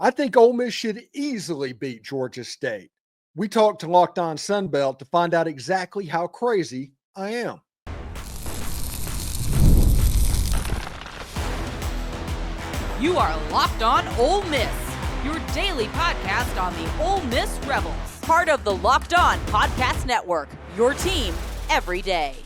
I think Ole Miss should easily beat Georgia State. We talked to Locked On Sunbelt to find out exactly how crazy I am. You are Locked On Ole Miss, your daily podcast on the Ole Miss Rebels. Part of the Locked On Podcast Network, your team every day.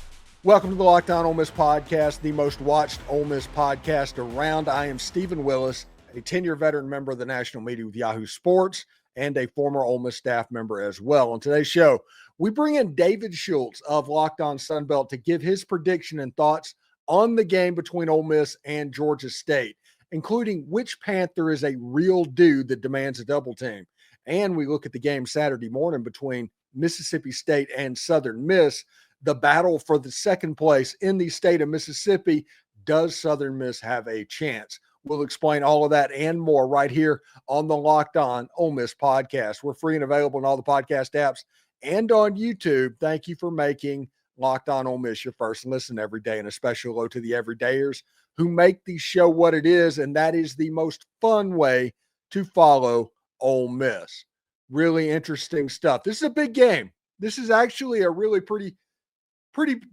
Welcome to the Locked On Ole Miss podcast, the most watched Ole Miss podcast around. I am Steven Willis, a 10-year veteran member of the national media with Yahoo Sports and a former Ole Miss staff member as well. On today's show, we bring in David Schultz of Locked On Sunbelt to give his prediction and thoughts on the game between Ole Miss and Georgia State, including which Panther is a real dude that demands a double team. And we look at the game Saturday morning between Mississippi State and Southern Miss, the battle for the second place in the state of Mississippi. Does Southern Miss have a chance? We'll explain all of that and more right here on the Locked On Ole Miss podcast. We're free and available in all the podcast apps and on YouTube. Thank you for making Locked On Ole Miss your first listen every day, and a special hello to the everydayers who make the show what it is, and that is the most fun way to follow Ole Miss. Really interesting stuff. This is a big game. This is actually a really pretty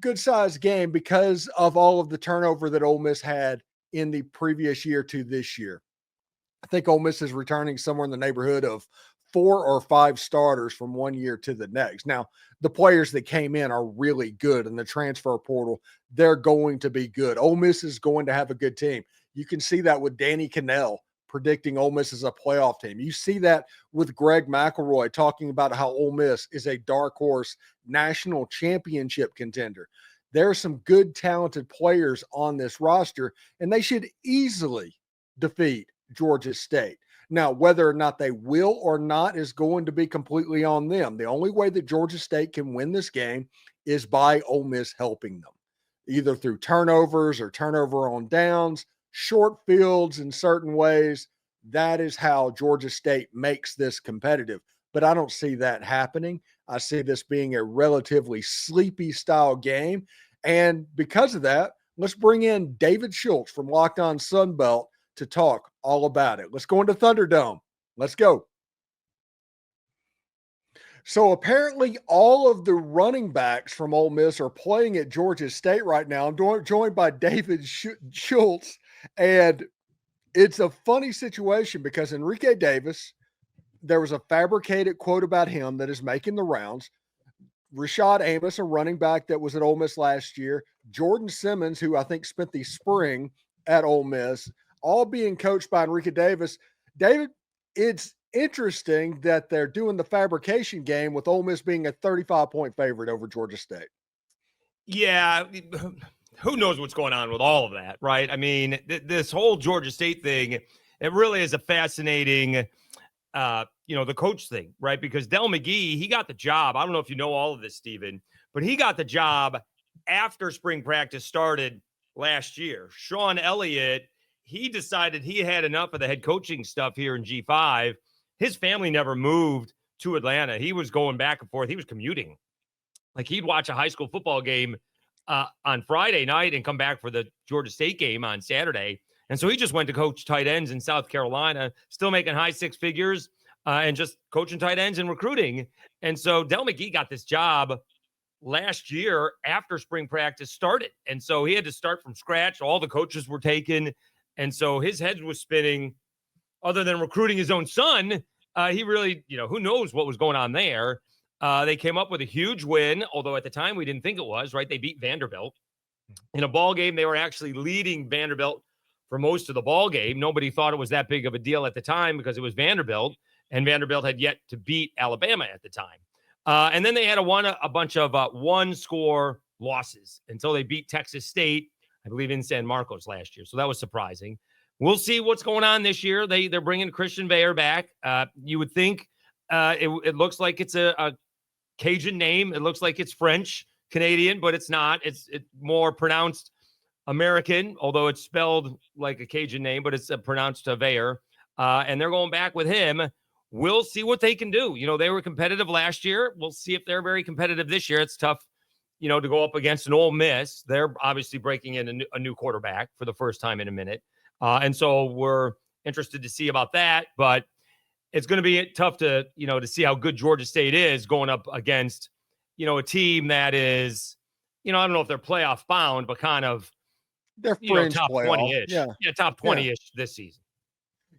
good-sized game because of all of the turnover that Ole Miss had in the previous year to this year. I think Ole Miss is returning somewhere in the neighborhood of 4 or 5 starters from one year to the next. Now, the players that came in are really good in the transfer portal. They're going to be good. Ole Miss is going to have a good team. You can see that with Danny Cannell predicting Ole Miss as a playoff team. You see that with Greg McElroy talking about how Ole Miss is a dark horse national championship contender. There are some good, talented players on this roster, and they should easily defeat Georgia State. Now, whether or not they will or not is going to be completely on them. The only way that Georgia State can win this game is by Ole Miss helping them, either through turnovers or turnover on downs, short fields in certain ways. That is how Georgia State makes this competitive. But I don't see that happening. I see this being a relatively sleepy style game. And because of that, let's bring in David Schultz from Locked On Sunbelt to talk all about it. Let's go into Thunderdome. Let's go. So apparently all of the running backs from Ole Miss are playing at Georgia State right now. I'm joined by David Schultz, and it's a funny situation because Enrique Davis, there was a fabricated quote about him that is making the rounds. Rashad Amos, a running back that was at Ole Miss last year. Jordan Simmons, who I think spent the spring at Ole Miss, all being coached by Enrique Davis. David, it's interesting that they're doing the fabrication game with Ole Miss being a 35-point favorite over Georgia State. Yeah, who knows what's going on with all of that, right? I mean, this whole Georgia State thing, it really is a fascinating the coach thing, right? Because Dell McGee, he got the job. I don't know if you know all of this, Steven, but he got the job after spring practice started last year. Sean Elliott, he decided he had enough of the head coaching stuff here in G5. His family never moved to Atlanta. He was going back and forth. He was commuting. Like, he'd watch a high school football game on Friday night and come back for the Georgia State game on Saturday. And so he just went to coach tight ends in South Carolina, still making high six figures and just coaching tight ends and recruiting. And so Dell McGee got this job last year after spring practice started. And so he had to start from scratch. All the coaches were taken. And so his head was spinning. Other than recruiting his own son, he really, who knows what was going on there. They came up with a huge win, although at the time we didn't think it was, right? They beat Vanderbilt. In a ball game, they were actually leading Vanderbilt for most of the ball game. Nobody thought it was that big of a deal at the time because it was Vanderbilt, and Vanderbilt had yet to beat Alabama at the time. And then they had a bunch of one-score losses until they beat Texas State, I believe, in San Marcos last year. So that was surprising. We'll see what's going on this year. They're bringing Christian Bayer back. You would think it looks like it's a Cajun name. It looks like it's French, Canadian, but it's not. It's more pronounced American, although it's spelled like a Cajun name, but it's pronounced Bayer. And they're going back with him. We'll see what they can do. They were competitive last year. We'll see if they're very competitive this year. It's tough, to go up against an Ole Miss. They're obviously breaking in a new quarterback for the first time in a minute. And so we're interested to see about that. But it's going to be tough to, to see how good Georgia State is going up against, a team that is, I don't know if they're playoff bound, but kind of, they're fringe top playoff. 20-ish. Yeah, top 20-ish this season.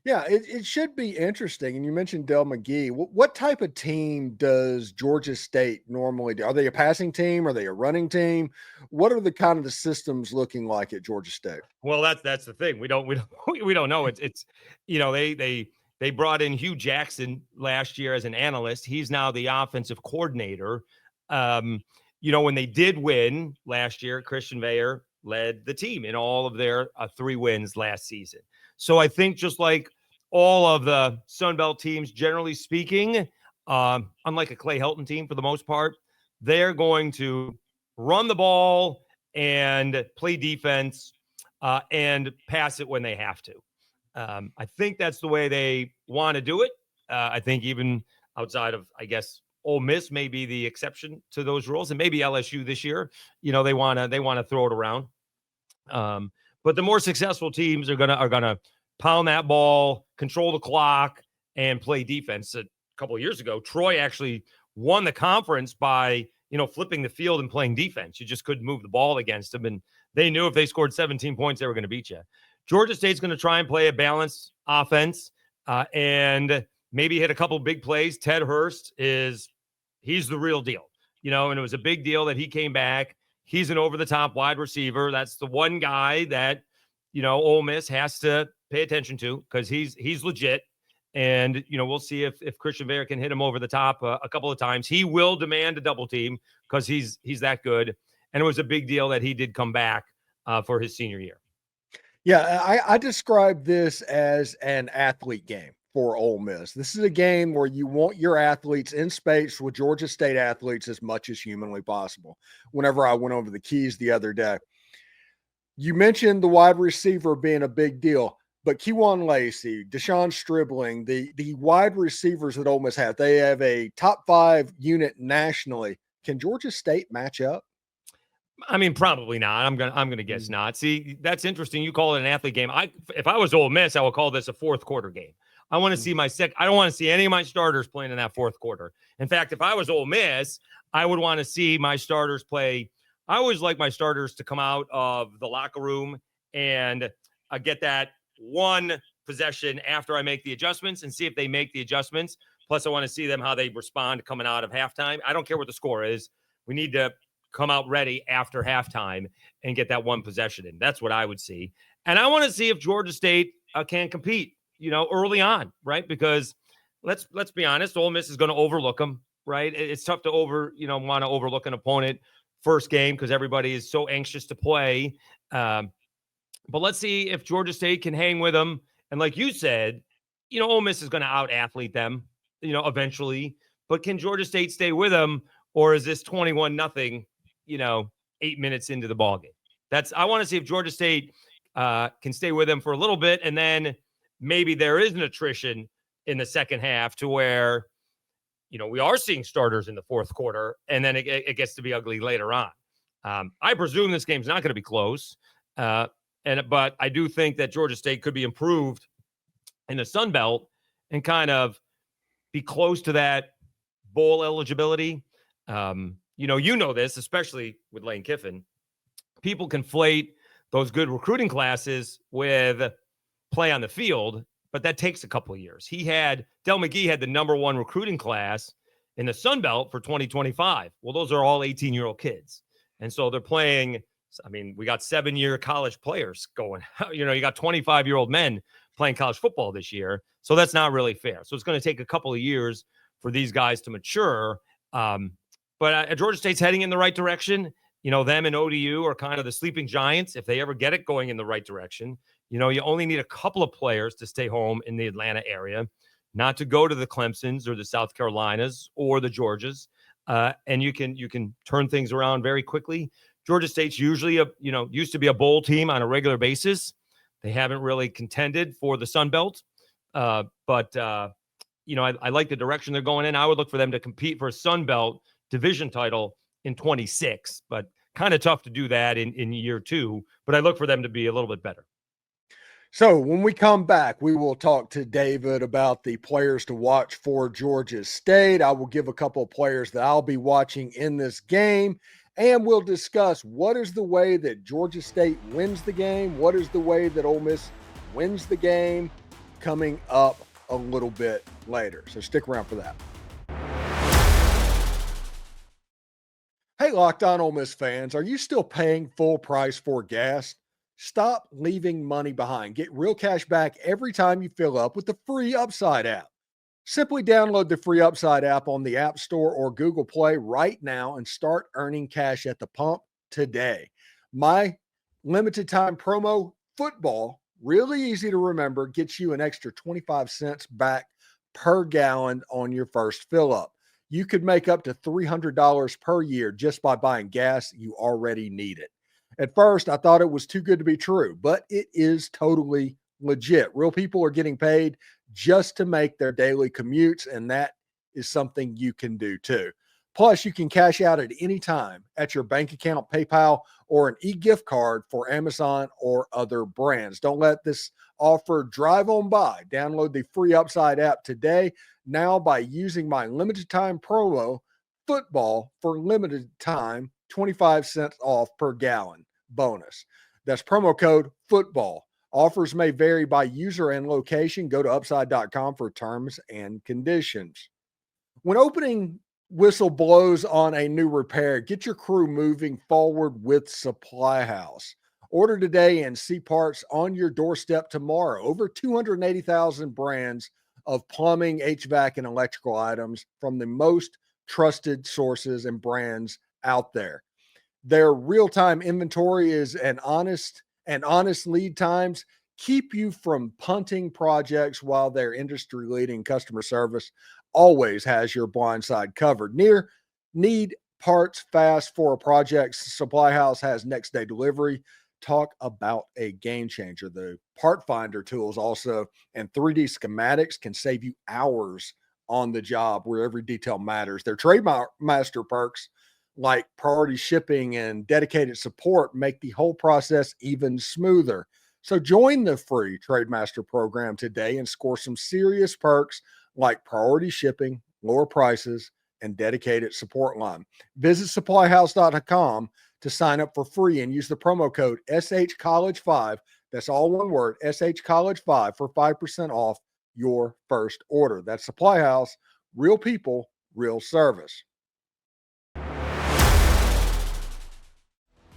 Yeah, it should be interesting. And you mentioned Dell McGee. What type of team does Georgia State normally do? Are they a passing team? Are they a running team? What are the kind of the systems looking like at Georgia State? Well, that's the thing. We don't know. It's they brought in Hugh Jackson last year as an analyst. He's now the offensive coordinator. When they did win last year, Christian Veilleux led the team in all of their 3 wins last season. So I think just like all of the Sunbelt teams, generally speaking, unlike a Clay Helton team for the most part, they're going to run the ball and play defense and pass it when they have to. I think that's the way they want to do it. I think even outside of, I guess, Ole Miss may be the exception to those rules, and maybe LSU this year, they want to throw it around. But the more successful teams are gonna pound that ball, control the clock, and play defense. A couple of years ago, Troy actually won the conference by flipping the field and playing defense. You just couldn't move the ball against them, and they knew if they scored 17 points, they were going to beat you. Georgia State's going to try and play a balanced offense and maybe hit a couple big plays. Ted Hurst he's the real deal, and it was a big deal that he came back. He's an over-the-top wide receiver. That's the one guy that, Ole Miss has to pay attention to because he's legit. And, we'll see if Christian Veilleux can hit him over the top a couple of times. He will demand a double team because he's that good. And it was a big deal that he did come back for his senior year. Yeah, I describe this as an athlete game for Ole Miss. This is a game where you want your athletes in space with Georgia State athletes as much as humanly possible. Whenever I went over the keys the other day, you mentioned the wide receiver being a big deal, but Kewan Lacey, Deshaun Stribling, the wide receivers that Ole Miss have, they have a top 5 unit nationally. Can Georgia State match up? I mean, probably not. I'm gonna guess not. See, that's interesting. You call it an athlete game. If I was Ole Miss, I would call this a fourth quarter game. I want to see I don't want to see any of my starters playing in that fourth quarter. In fact, if I was Ole Miss, I would want to see my starters play. I always like my starters to come out of the locker room and get that one possession after I make the adjustments and see if they make the adjustments. Plus, I want to see them how they respond coming out of halftime. I don't care what the score is. We need to come out ready after halftime and get that one possession in. That's what I would see. And I want to see if Georgia State can compete, early on, right? Because let's be honest, Ole Miss is going to overlook them, right? It's tough to want to overlook an opponent first game because everybody is so anxious to play. But let's see if Georgia State can hang with them. And like you said, Ole Miss is going to out-athlete them, eventually. But can Georgia State stay with them, or is this 21-0, 8 minutes into the ballgame? I want to see if Georgia State can stay with them for a little bit, and then maybe there is an attrition in the second half to where, we are seeing starters in the fourth quarter, and then it gets to be ugly later on. I presume this game's not going to be close, but I do think that Georgia State could be improved in the Sunbelt and kind of be close to that bowl eligibility. This, especially with Lane Kiffin, people conflate those good recruiting classes with play on the field, but that takes a couple of years. Dell McGee had the number 1 recruiting class in the Sunbelt for 2025. Well, those are all 18-year-old kids. And so they're playing. I mean, we got 7-year college players going. You got 25-year-old men playing college football this year. So that's not really fair. So it's going to take a couple of years for these guys to mature. But Georgia State's heading in the right direction. Them and ODU are kind of the sleeping giants. If they ever get it going in the right direction, you only need a couple of players to stay home in the Atlanta area, not to go to the Clemsons or the South Carolinas or the Georgias. And you can turn things around very quickly. Georgia State's usually used to be a bowl team on a regular basis. They haven't really contended for the Sun Belt. But I like the direction they're going in. I would look for them to compete for a Sun Belt division title in 26, but kind of tough to do that in year 2. But I look for them to be a little bit better. So when we come back, we will talk to David about the players to watch for Georgia State. I will give a couple of players that I'll be watching in this game, and we'll discuss what is the way that Georgia State wins the game, what is the way that Ole Miss wins the game, coming up a little bit later. So stick around for that. Hey, Locked On Ole Miss fans, are you still paying full price for gas? Stop leaving money behind. Get real cash back every time you fill up with the free Upside app. Simply download the free Upside app on the App Store or Google Play right now and start earning cash at the pump today. My limited time promo, football, really easy to remember, gets you an extra 25 cents back per gallon on your first fill up. You could make up to $300 per year just by buying gas you already need it. At first, I thought it was too good to be true, but it is totally legit. Real people are getting paid just to make their daily commutes, and that is something you can do too. Plus, you can cash out at any time at your bank account, PayPal, or an e-gift card for Amazon or other brands. Don't let this offer drive on by. Download the free Upside app today. Now, by using my limited time promo, football, for limited time, 25 cents off per gallon bonus. That's promo code football. Offers may vary by user and location. Go to upside.com for terms and conditions. When opening whistle blows on a new repair, get your crew moving forward with Supply House. Order today and see parts on your doorstep tomorrow. Over 280,000 brands of plumbing, HVAC, and electrical items from the most trusted sources and brands out there. Their real-time inventory is honest lead times keep you from punting projects, while their industry-leading customer service always has your blind side covered. Need parts fast for a project? Supply House has next-day delivery. Talk about a game changer. The part finder tools also and 3D schematics can save you hours on the job where every detail matters. Their Trademaster perks like priority shipping and dedicated support make the whole process even smoother. So join the free Trademaster program today and score some serious perks like priority shipping, lower prices, and dedicated support line. Visit supplyhouse.com to sign up for free and use the promo code SHCollege5. That's all one word, SHCollege5 for 5% off your first order. That's Supply House, real people, real service.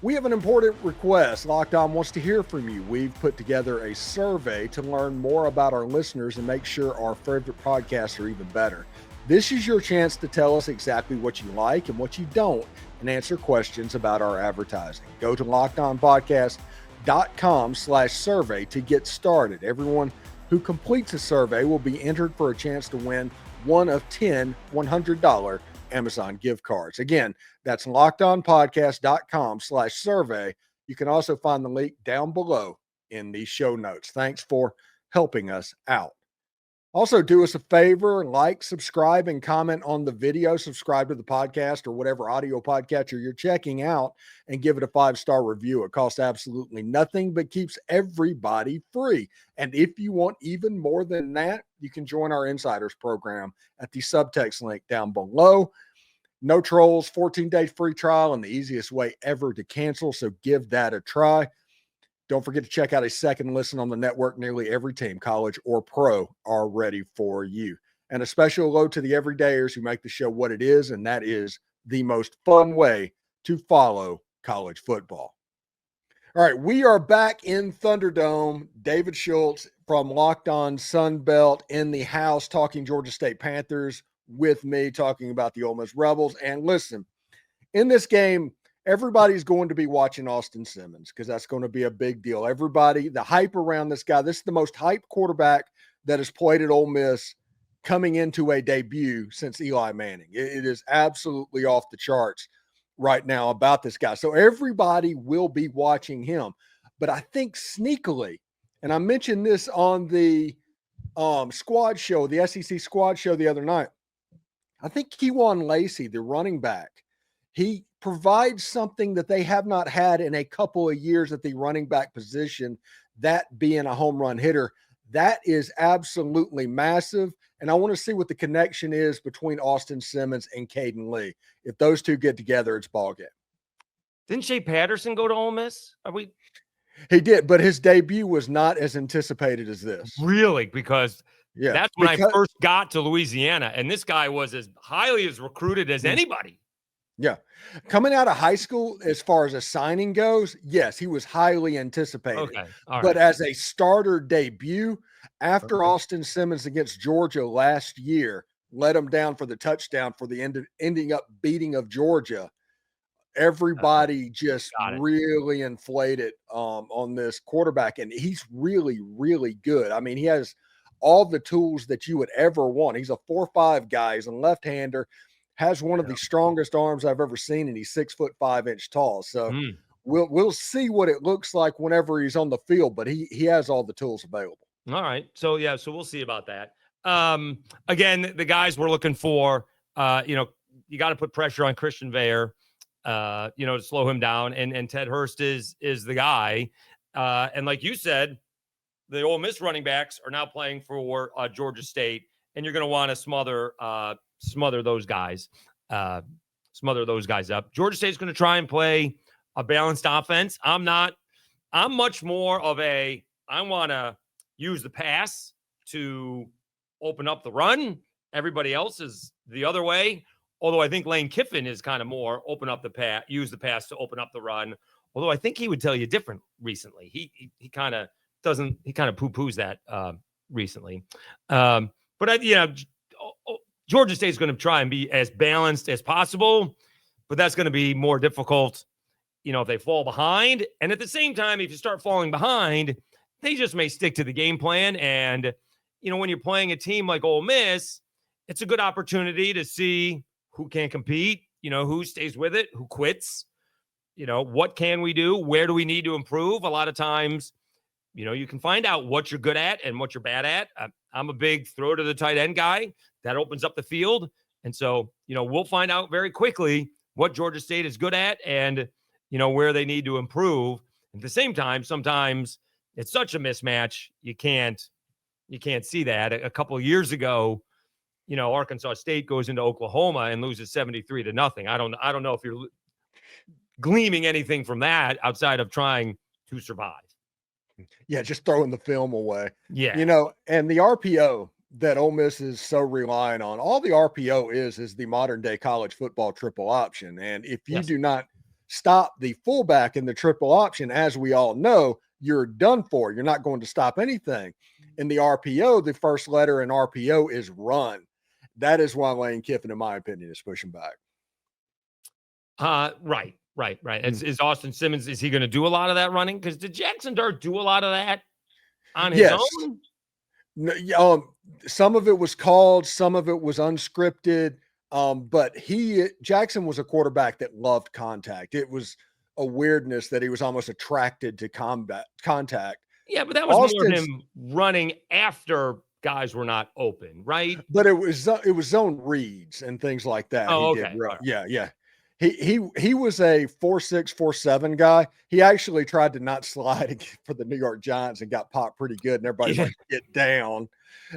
We have an important request. Locked On wants to hear from you. We've put together a survey to learn more about our listeners and make sure our favorite podcasts are even better. This is your chance to tell us exactly what you like and what you don't and answer questions about our advertising. Go to lockedonpodcast.com/survey to get started. Everyone who completes a survey will be entered for a chance to win one of 10 $100 Amazon gift cards. Again, that's lockedonpodcast.com/survey. You can also find the link down below in the show notes. Thanks for helping us out. Also, do us a favor, like, subscribe, and comment on the video. Subscribe to the podcast or whatever audio podcatcher you're checking out and give it a 5-star review. It costs absolutely nothing but keeps everybody free. And if you want even more than that, you can join our Insiders program at the subtext link down below. No trolls, 14-day free trial, and the easiest way ever to cancel. So give that a try. Don't forget to check out a second listen on the network. Nearly every team, college or pro, are ready for you. And a special hello to the everydayers who make the show what it is, and that is the most fun way to follow college football. All right, we are back in Thunderdome. David Schultz from Locked On Sunbelt in the house talking Georgia State Panthers with me, talking about the Ole Miss Rebels. And listen, in this game, everybody's going to be watching Austin Simmons because that's going to be a big deal. Everybody, the hype around this guy, this is the most hyped quarterback that has played at Ole Miss coming into a debut since Eli Manning. It is absolutely off the charts right now about this guy. So everybody will be watching him. But I think sneakily, and I mentioned this on the squad show, the SEC squad show the other night, I think Kewan Lacey, the running back, He provides something that they have not had in a couple of years at the running back position, that being a home run hitter. That is absolutely massive. And I want to see what the connection is between Austin Simmons and Caden Lee. If those two get together, it's ball game. Didn't Shea Patterson go to Ole Miss? He did, but his debut was not as anticipated as this. Really? Because that's when I first got to Louisiana, and this guy was as highly as recruited as anybody. Yeah. Coming out of high school, as far as a signing goes, yes, he was highly anticipated. Okay. But as a starter debut, after Austin Simmons against Georgia last year, let him down for the touchdown for the ending up beating of Georgia, everybody just really inflated on this quarterback. And he's really, really good. I mean, he has all the tools that you would ever want. He's a 4.5 guy. He's a left-hander. Has one of the strongest arms I've ever seen, and he's 6'5" tall. So we'll see what it looks like whenever he's on the field, but he has all the tools available. All right. So we'll see about that. Again, the guys we're looking for, you got to put pressure on Christian Veer, to slow him down. And Ted Hurst is the guy. And like you said, the Ole Miss running backs are now playing for Georgia State, and you're going to want to smother those guys up. Georgia State's going to try and play a balanced offense. I'm much more of I want to use the pass to open up the run. Everybody else is the other way. Although I think Lane Kiffin is kind of more use the pass to open up the run. Although I think he would tell you different recently. He kind of poo-poos that recently. Georgia State's going to try and be as balanced as possible, but that's going to be more difficult, if they fall behind. And at the same time, if you start falling behind, they just may stick to the game plan. And, when you're playing a team like Ole Miss, it's a good opportunity to see who can compete, who stays with it, who quits, what can we do? Where do we need to improve? A lot of times, you can find out what you're good at and what you're bad at. I'm a big throw to the tight end guy. That opens up the field. And so, we'll find out very quickly what Georgia State is good at and, where they need to improve. At the same time, sometimes it's such a mismatch. You can't see that. A couple of years ago, Arkansas State goes into Oklahoma and loses 73-0. I don't know if you're gleaming anything from that outside of trying to survive. Yeah, just throwing the film away. Yeah. And the RPO that Ole Miss is so reliant on, all the RPO is the modern day college football triple option. And if you do not stop the fullback in the triple option, as we all know, you're done for. You're not going to stop anything. In the RPO, the first letter in RPO is run. That is why Lane Kiffin, in my opinion, is pushing back. Right. Is Austin Simmons, is he going to do a lot of that running? Because did Jackson Dart do a lot of that on his own? No, some of it was called, some of it was unscripted. But Jackson was a quarterback that loved contact. It was a weirdness that he was almost attracted to contact. Yeah, but that was more him running after guys were not open, right? But it was zone reads and things like that. Oh, okay. Yeah. He was a 4'6", 4'7" guy. He actually tried to not slide for the New York Giants and got popped pretty good. And everybody's like, get down.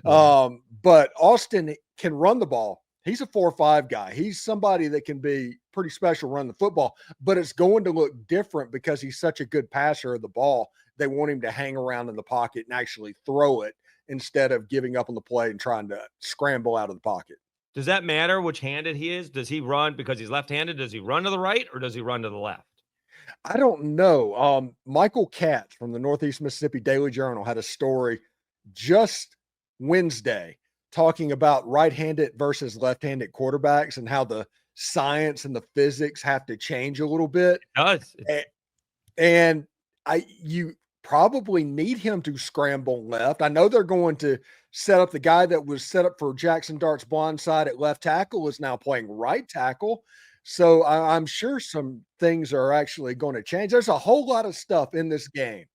Yeah. But Austin can run the ball. He's a 4'5" guy. He's somebody that can be pretty special run the football, but it's going to look different because he's such a good passer of the ball. They want him to hang around in the pocket and actually throw it instead of giving up on the play and trying to scramble out of the pocket. Does that matter which handed he is? Does he run because he's left-handed? Does he run to the right or does he run to the left? I don't know. Michael Katz from the Northeast Mississippi Daily Journal had a story just Wednesday talking about right-handed versus left-handed quarterbacks and how the science and the physics have to change a little bit. It does. And you probably need him to scramble left. I know they're going to set up the guy that was set up for Jackson Dart's blind side at left tackle is now playing right tackle. So I'm sure some things are actually going to change. There's a whole lot of stuff in this game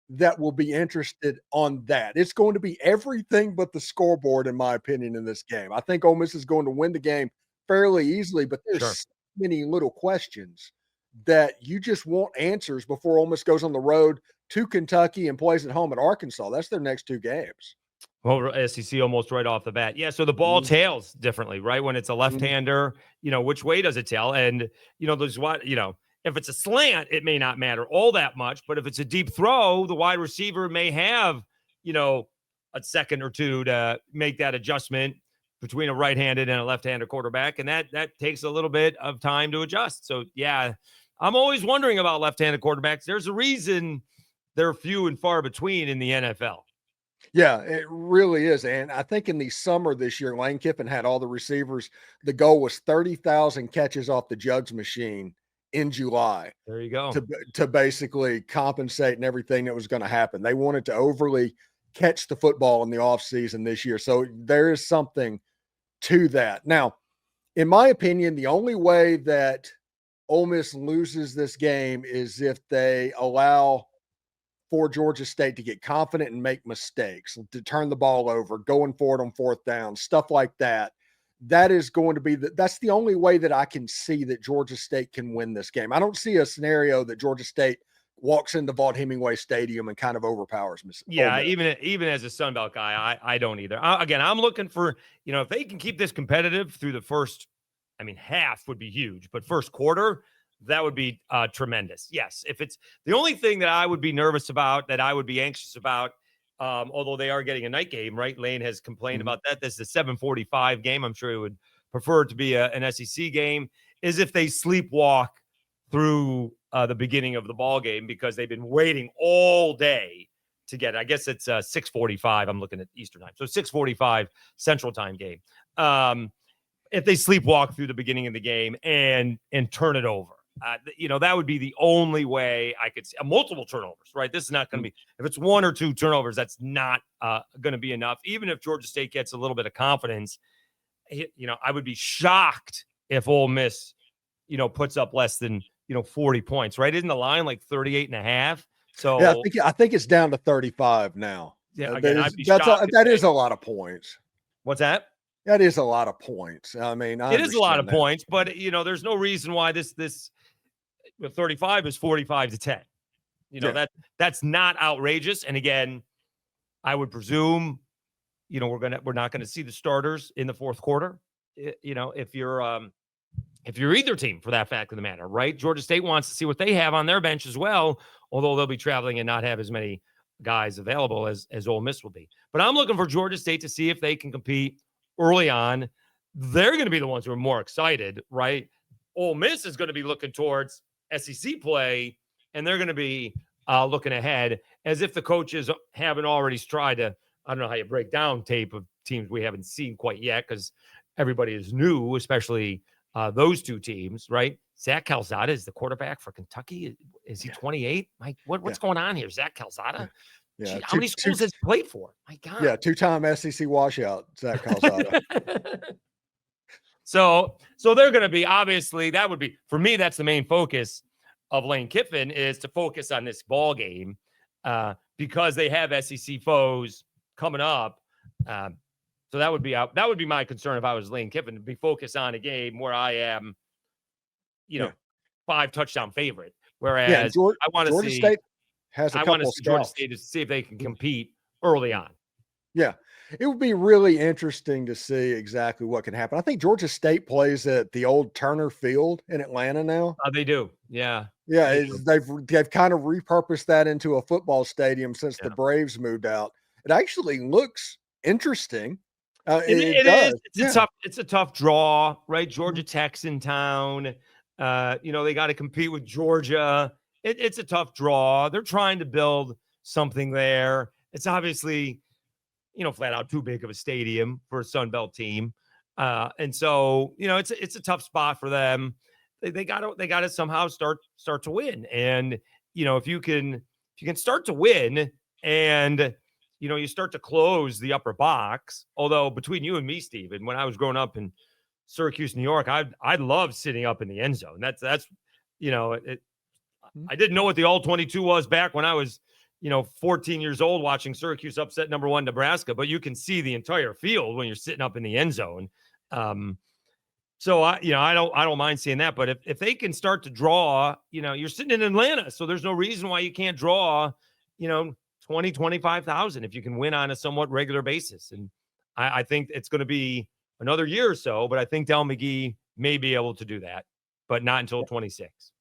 that will be interested on that. It's going to be everything but the scoreboard, in my opinion, in this game. I think Ole Miss is going to win the game fairly easily, but there's many little questions that you just want answers before Ole Miss goes on the road to Kentucky and plays at home at Arkansas. That's their next 2 games. Well, SEC almost right off the bat. Yeah, so the ball tails differently, right? When it's a left-hander, which way does it tail? And, there's if it's a slant, it may not matter all that much. But if it's a deep throw, the wide receiver may have, a second or two to make that adjustment between a right-handed and a left-handed quarterback. And that takes a little bit of time to adjust. So, yeah, I'm always wondering about left-handed quarterbacks. There's a reason they're few and far between in the NFL. Yeah, it really is. And I think in the summer this year, Lane Kiffin had all the receivers. The goal was 30,000 catches off the jugs machine in July. There you go. To basically compensate and everything that was going to happen. They wanted to overly catch the football in the offseason this year. So there is something to that. Now, in my opinion, the only way that Ole Miss loses this game is if they allow for Georgia State to get confident and make mistakes, to turn the ball over, going forward on 4th down, stuff like that. That is going to be that's the only way that I can see that Georgia State can win this game. I don't see a scenario that Georgia State walks into Vaught Hemingway Stadium and kind of overpowers Miss. Yeah, even as a Sunbelt guy, I don't either. Again, I'm looking for, if they can keep this competitive through the first, half would be huge, but first quarter, that would be tremendous. Yes, if it's the only thing that I would be nervous about, that I would be anxious about, although they are getting a night game, right? Lane has complained about that. This is a 7:45 game. I'm sure he would prefer it to be an SEC game, is if they sleepwalk through the beginning of the ball game because they've been waiting all day to get it. I guess it's 6:45. I'm looking at Eastern time. So 6:45 Central time game. If they sleepwalk through the beginning of the game and turn it over. That would be the only way I could see multiple turnovers, right? This is not going to be, if it's 1 or 2 turnovers, that's not going to be enough. Even if Georgia State gets a little bit of confidence, I would be shocked if Ole Miss, puts up less than, 40 points, right? Isn't the line like 38.5? So yeah, I think it's down to 35 now. Yeah, again, that is a lot of points. What's that? That is a lot of points. It is a lot of points, but there's no reason why this 35 is 45-10. That's not outrageous. And again, I would presume, we're not going to see the starters in the fourth quarter. If you're either team, for that fact of the matter, right? Georgia State wants to see what they have on their bench as well, although they'll be traveling and not have as many guys available as Ole Miss will be. But I'm looking for Georgia State to see if they can compete early on. They're going to be the ones who are more excited, right? Ole Miss is going to be looking towards SEC play, and they're going to be looking ahead as if the coaches haven't already tried to, I don't know how you break down tape of teams we haven't seen quite yet because everybody is new, especially those 2 teams, right? Zach Calzada is the quarterback for Kentucky. Is he 28? Mike, what's going on here? Zach Calzada? Yeah. How many schools has he played for? My God. Yeah, 2-time SEC washout, Zach Calzada. So they're going to be, obviously, that would be, for me, that's the main focus of Lane Kiffin, is to focus on this ball game because they have SEC foes coming up. So that would be my concern if I was Lane Kiffin, to be focused on a game where I am, 5 touchdown favorite. Whereas I want to see State has a couple of Georgia State to see if they can compete early on. Yeah. It would be really interesting to see exactly what can happen. I think Georgia State plays at the old Turner Field in Atlanta now. They do. Yeah. Yeah. They've kind of repurposed that into a football stadium since the Braves moved out. It actually looks interesting. It does. It's a tough draw, right? Georgia Tech's in town. They got to compete with Georgia. It's a tough draw. They're trying to build something there. It's obviously, flat out too big of a stadium for a Sunbelt team. And so, it's a tough spot for them. They got to somehow start to win. And, if you can start to win and, you start to close the upper box, although between you and me, Steven, when I was growing up in Syracuse, New York, I loved sitting up in the end zone. That's I didn't know what the All-22 was back when I was, 14 years old watching Syracuse upset number 1 Nebraska, but you can see the entire field when you're sitting up in the end zone. So I don't mind seeing that. But if they can start to draw, you're sitting in Atlanta, so there's no reason why you can't draw, 20, 25,000 if you can win on a somewhat regular basis. And I think it's going to be another year or so, but I think Dell McGee may be able to do that, but not until 26.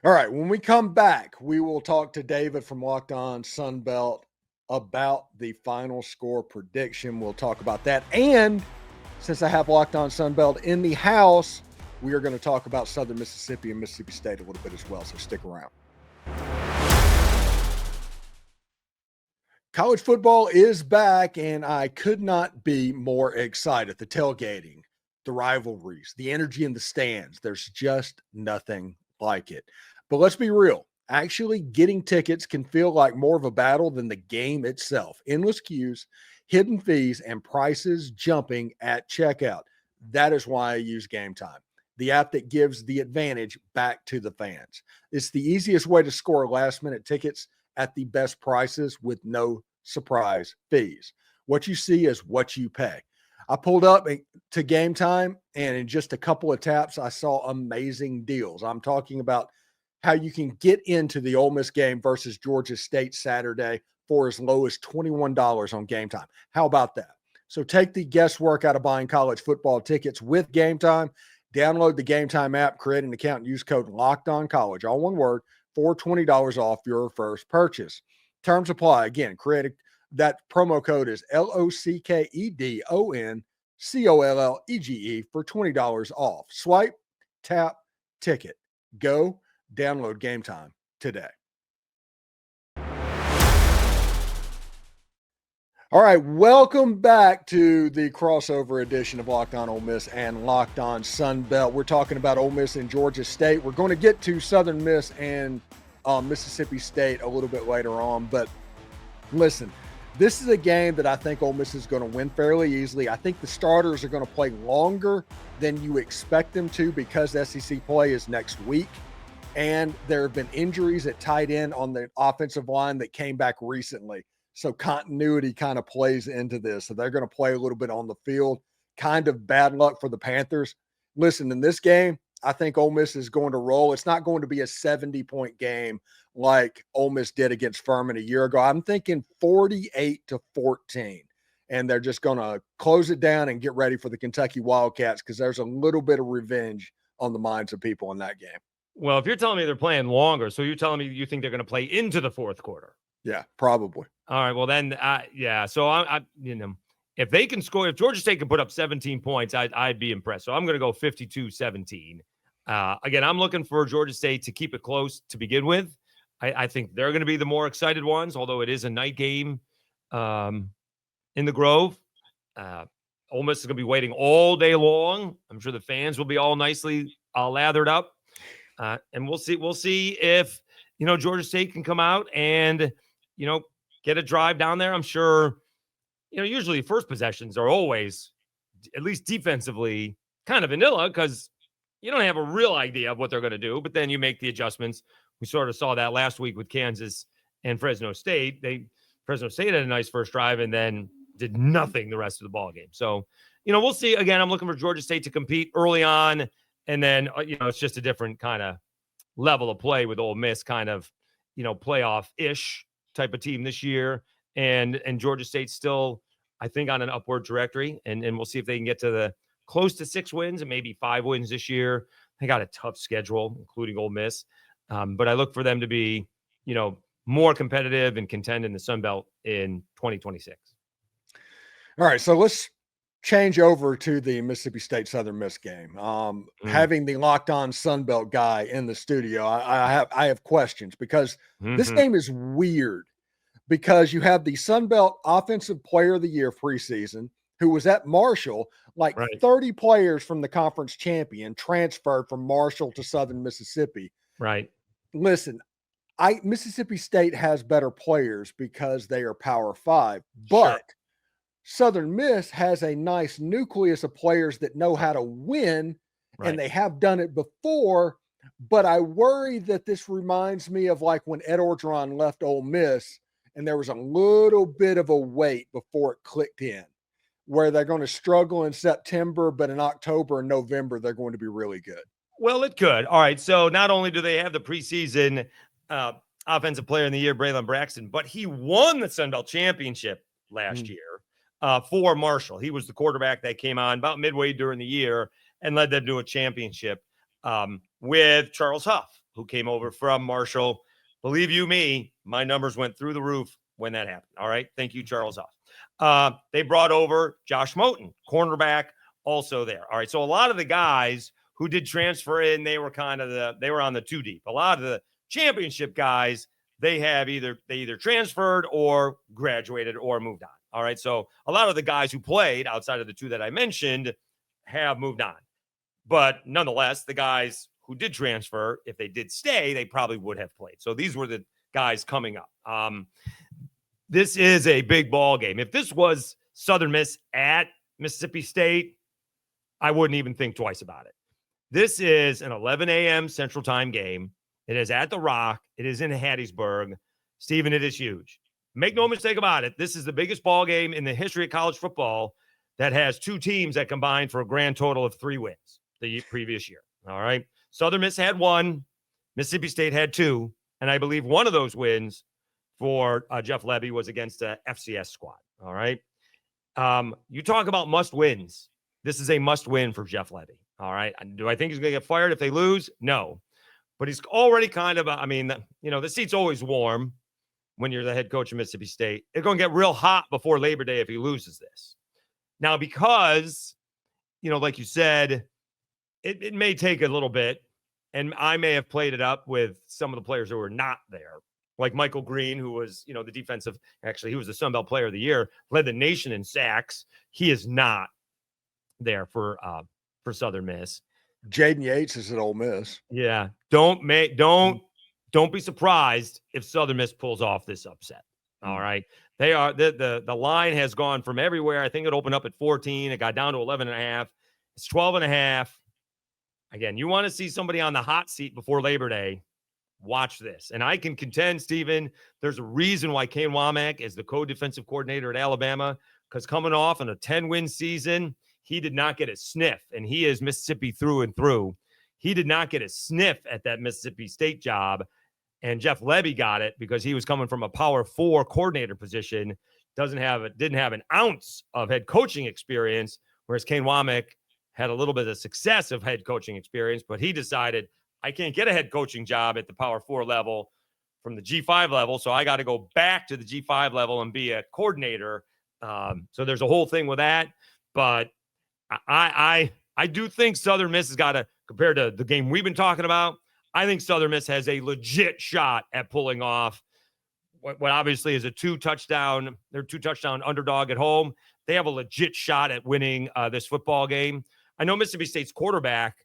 All right. When we come back, we will talk to David from Locked On Sunbelt about the final score prediction. We'll talk about that. And since I have Locked On Sunbelt in the house, we are going to talk about Southern Mississippi and Mississippi State a little bit as well. So stick around. College football is back, and I could not be more excited. The tailgating, the rivalries, the energy in the stands. There's just nothing like it. But let's be real. Actually getting tickets can feel like more of a battle than the game itself. Endless queues, hidden fees, and prices jumping at checkout. That is why I use Game Time, the app that gives the advantage back to the fans. It's the easiest way to score last-minute tickets at the best prices with no surprise fees. What you see is what you pay. I pulled up to Game Time, and in just a couple of taps, I saw amazing deals. I'm talking about how you can get into the Ole Miss game versus Georgia State Saturday for as low as $21 on Game Time. How about that? So take the guesswork out of buying college football tickets with Game Time. Download the Game Time app, create an account, and use code LOCKEDONCollege, all one word, for $20 off your first purchase. Terms apply. Again, that promo code is LOCKEDONCOLLEGE for $20 off. Swipe, tap, ticket. Go. Download Game Time today. All right, welcome back to the crossover edition of Locked On Ole Miss and Locked On Sunbelt. We're talking about Ole Miss and Georgia State. We're going to get to Southern Miss and Mississippi State a little bit later on. But listen, this is a game that I think Ole Miss is going to win fairly easily. I think the starters are going to play longer than you expect them to because SEC play is next week. And there have been injuries at tight end on the offensive line that came back recently. So continuity kind of plays into this. So they're going to play a little bit on the field. Kind of bad luck for the Panthers. Listen, in this game, I think Ole Miss is going to roll. It's not going to be a 70-point game like Ole Miss did against Furman a year ago. I'm thinking 48-14. And they're just going to close it down and get ready for the Kentucky Wildcats because there's a little bit of revenge on the minds of people in that game. Well, if you're telling me they're playing longer, so you're telling me you think they're going to play into the fourth quarter? Yeah, probably. All right. Well, then, yeah. So I if they can score, if Georgia State can put up 17 points, I'd be impressed. So I'm going to go 52-17. Again, I'm looking for Georgia State to keep it close to begin with. I think they're going to be the more excited ones, although it is a night game in the Grove. Ole Miss is going to be waiting all day long. I'm sure the fans will be all nicely lathered up. And we'll see if, Georgia State can come out and, get a drive down there. I'm sure, usually first possessions are always, at least defensively, kind of vanilla because you don't have a real idea of what they're going to do, but then you make the adjustments. We sort of saw that last week with Kansas and Fresno State. Fresno State had a nice first drive and then did nothing the rest of the ball game. So, we'll see. Again, I'm looking for Georgia State to compete early on. And then, it's just a different kind of level of play with Ole Miss, kind of, playoff-ish type of team this year. And Georgia State's still, I think, on an upward trajectory. And we'll see if they can get to the close to 6 wins and maybe 5 wins this year. They got a tough schedule, including Ole Miss. But I look for them to be, more competitive and contend in the Sunbelt in 2026. All right, so let's change over to the Mississippi State Southern Miss game. Having the Locked On Sunbelt guy in the studio, I have questions because this game is weird because you have the Sunbelt Offensive Player of the Year preseason who was at Marshall, like 30 players from the conference champion transferred from Marshall to Southern Mississippi. Right. Listen, Mississippi State has better players because they are Power 5, but Southern Miss has a nice nucleus of players that know how to win, and they have done it before. But I worry that this reminds me of like when Ed Orgeron left Ole Miss, and there was a little bit of a wait before it clicked in. where they're going to struggle in September, but in October and November, they're going to be really good? Well, it could. All right. So not only do they have the preseason offensive player in the year, Braylon Braxton, but he won the Sunbelt championship last year for Marshall. He was the quarterback that came on about midway during the year and led them to a championship with Charles Huff, who came over from Marshall. Believe you me, my numbers went through the roof when that happened. All right. Thank you, Charles Huff. They brought over Josh Moten, cornerback, also there. All right. So a lot of the guys who did transfer in, they were on the two deep. A lot of the championship guys, they either transferred or graduated or moved on. All right. So a lot of the guys who played outside of the two that I mentioned have moved on. But nonetheless, the guys who did transfer, if they did stay, they probably would have played. So these were the guys coming up. This is a big ball game. If this was Southern Miss at Mississippi State, I wouldn't even think twice about it. This is an 11 a.m. Central Time game. It is at the Rock. It is in Hattiesburg. Steven, it is huge. Make no mistake about it. This is the biggest ball game in the history of college football that has two teams that combined for a grand total of 3 wins the previous year. All right. Southern Miss had 1. Mississippi State had 2. And I believe one of those wins for Jeff Lebby was against a FCS squad. All right. You talk about must wins. This is a must win for Jeff Lebby. All right. Do I think he's going to get fired if they lose? No. But he's already kind of, the seat's always warm when you're the head coach of Mississippi State. It's going to get real hot before Labor Day if he loses this. Now, because, like you said, it may take a little bit, and I may have played it up with some of the players who were not there, like Michael Green, who was, the defensive, actually, he was the Sunbelt Player of the Year, led the nation in sacks. He is not there for Southern Miss. Jaden Yates is at Ole Miss. Yeah. Don't be surprised if Southern Miss pulls off this upset. All right. They are the line has gone from everywhere. I think it opened up at 14. It got down to 11.5. It's 12.5. Again, you want to see somebody on the hot seat before Labor Day. Watch this. And I can contend, Steven, there's a reason why Kane Womack is the co-defensive coordinator at Alabama, because coming off on a 10-win season, he did not get a sniff, and he is Mississippi through and through. He did not get a sniff at that Mississippi State job, and Jeff Lebby got it because he was coming from a Power 4 coordinator position, didn't have an ounce of head coaching experience, whereas Kane Womack had a little bit of success of head coaching experience, but he decided, I can't get a head coaching job at the Power 4 level from the G5 level, so I got to go back to the G5 level and be a coordinator. So there's a whole thing with that, but I do think Southern Miss has got to, compared to the game we've been talking about, I think Southern Miss has a legit shot at pulling off what obviously is a 2-touchdown underdog at home. They have a legit shot at winning this football game. I know Mississippi State's quarterback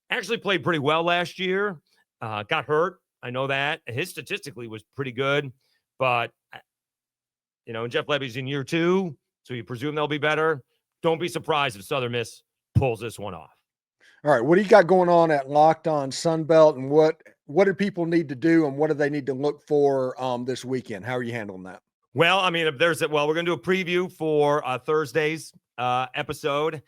actually played pretty well last year, got hurt. I know that. His statistically was pretty good, but, Jeff Lebby's in year 2, so you presume they'll be better. Don't be surprised if Southern Miss pulls this one off. All right. What do you got going on at Locked On Sunbelt, and what do people need to do, and what do they need to look for this weekend? How are you handling that? Well, we're going to do a preview for Thursday's episode.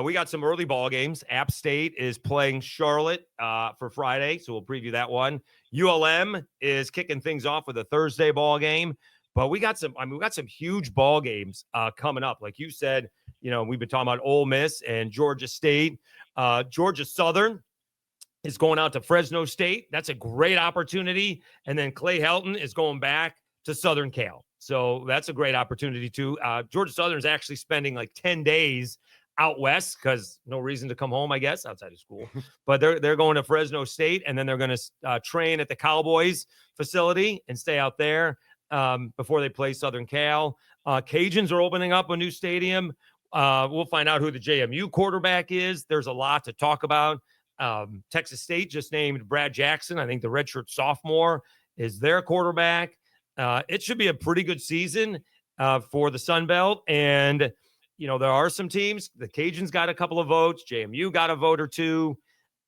We got some early ball games. App State is playing Charlotte for Friday, so we'll preview that one. ULM is kicking things off with a Thursday ball game, but we got some huge ball games coming up. Like you said, we've been talking about Ole Miss and Georgia State. Georgia Southern is going out to Fresno State. That's a great opportunity. And then Clay Helton is going back to Southern Cal. So that's a great opportunity too. Georgia Southern is actually spending like 10 days out west because no reason to come home, I guess, outside of school. But they're going to Fresno State, and then they're going to train at the Cowboys facility and stay out there before they play Southern Cal. Cajuns are opening up a new stadium. We'll find out who the JMU quarterback is. There's a lot to talk about. Texas State just named Brad Jackson. I think the redshirt sophomore is their quarterback. It should be a pretty good season for the Sunbelt. And, there are some teams. The Cajuns got a couple of votes. JMU got a vote or two.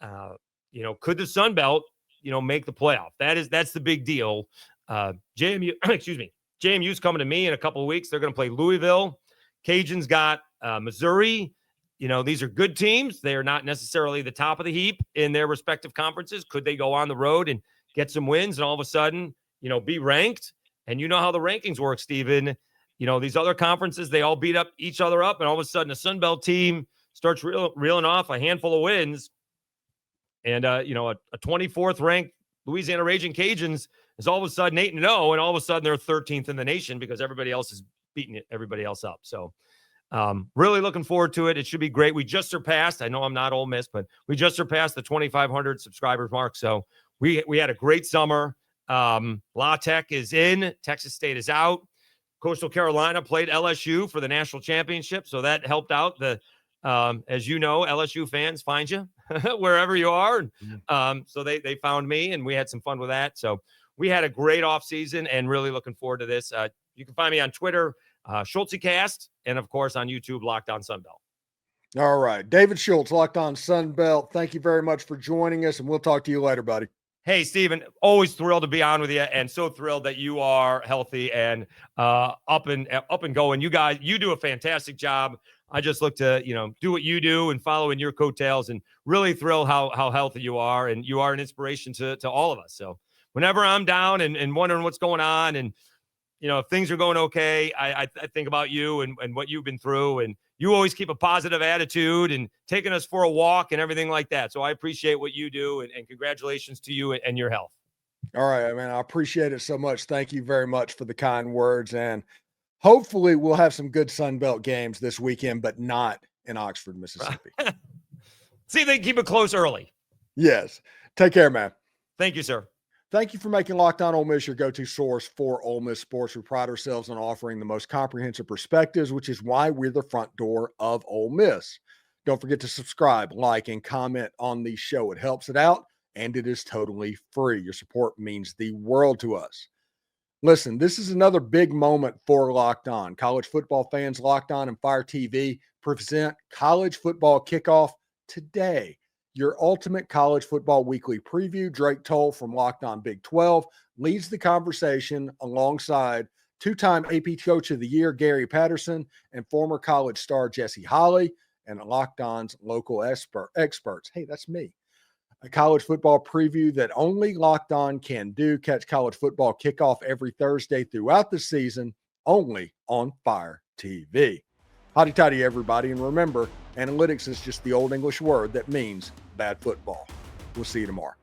Could the Sunbelt, make the playoff? That's the big deal. JMU's coming to me in a couple of weeks. They're going to play Louisville. Cajuns got Missouri. These are good teams. They are not necessarily the top of the heap in their respective conferences. Could they go on the road and get some wins and all of a sudden, be ranked? And you know how the rankings work, Steven. These other conferences, they all beat up each other up, and all of a sudden a Sunbelt team starts reeling off a handful of wins. And, a 24th ranked Louisiana Raging Cajuns is all of a sudden 8-0, and all of a sudden they're 13th in the nation because everybody else is beating everybody else up. So really looking forward to it. It should be great. We just surpassed, I know I'm not Ole Miss, but we just surpassed the 2,500 subscribers mark. So we had a great summer. La Tech is in, Texas State is out. Coastal Carolina played LSU for the national championship. So that helped out. As you know, LSU fans find you wherever you are. So they found me, and we had some fun with that. So we had a great off season and really looking forward to this. You can find me on Twitter, SchultzyCast, and of course on YouTube, Locked On Sunbelt. All right. David Schultz, Locked On Sunbelt. Thank you very much for joining us, and we'll talk to you later, buddy. Hey, Steven, always thrilled to be on with you, and so thrilled that you are healthy and up and going. You guys, you do a fantastic job. I just look to, do what you do and follow in your coattails, and really thrilled how healthy you are, and you are an inspiration to all of us. So whenever I'm down and wondering what's going on, and if things are going okay, I think about you and what you've been through, and you always keep a positive attitude and taking us for a walk and everything like that. So I appreciate what you do, and congratulations to you and your health. All right, man. I appreciate it so much. Thank you very much for the kind words. And hopefully we'll have some good Sunbelt games this weekend, but not in Oxford, Mississippi. See if they can keep it close early. Yes. Take care, man. Thank you, sir. Thank you for making Locked On Ole Miss your go-to source for Ole Miss sports. We pride ourselves on offering the most comprehensive perspectives, which is why we're the front door of Ole Miss. Don't forget to subscribe, like, and comment on the show. It helps it out, and it is totally free. Your support means the world to us. Listen, this is another big moment for Locked On. College football fans, Locked On and Fire TV present College Football Kickoff today. Your ultimate college football weekly preview. Drake Toll from Locked On Big 12 leads the conversation alongside two-time AP Coach of the Year Gary Patterson and former college star Jesse Holley and Locked On's local experts. Hey, that's me. A college football preview that only Locked On can do. Catch College Football Kickoff every Thursday throughout the season, only on Fire TV. Hotty-toddy, everybody, and remember, analytics is just the old English word that means bad football. We'll see you tomorrow.